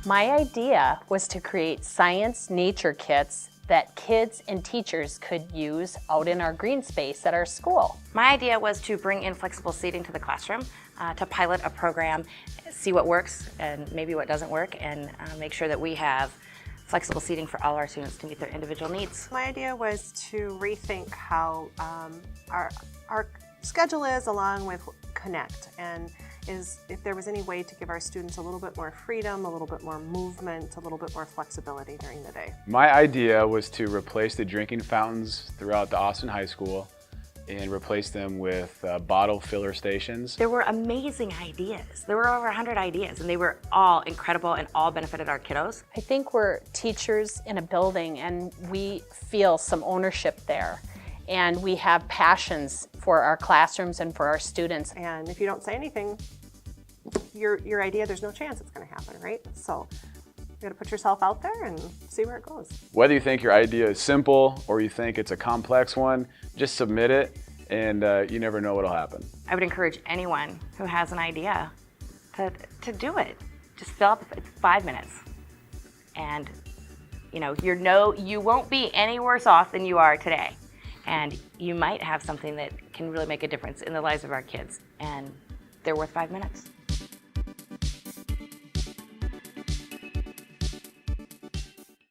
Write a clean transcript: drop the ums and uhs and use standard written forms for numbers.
My idea was to create science nature kits that kids and teachers could use out in our green space at our school. My idea was to bring in flexible seating to the classroom, to pilot a program, see what works and maybe what doesn't work, and make sure that we have flexible seating for all our students to meet their individual needs. My idea was to rethink how our schedule is along with Connect, and if there was any way to give our students a little bit more freedom, a little bit more movement, a little bit more flexibility during the day. My idea was to replace the drinking fountains throughout the Austin High School and replace them with bottle filler stations. There were amazing ideas. There were over 100 ideas, and they were all incredible and all benefited our kiddos. I think we're teachers in a building and we feel some ownership there. And we have passions for our classrooms and for our students. And if you don't say anything, your idea, there's no chance it's going to happen, right? So you got to put yourself out there and see where it goes. Whether you think your idea is simple or you think it's a complex one, just submit it and you never know what'll happen. I would encourage anyone who has an idea to do it. Just fill up 5 minutes. And you won't be any worse off than you are today. And you might have something that can really make a difference in the lives of our kids, and they're worth 5 minutes.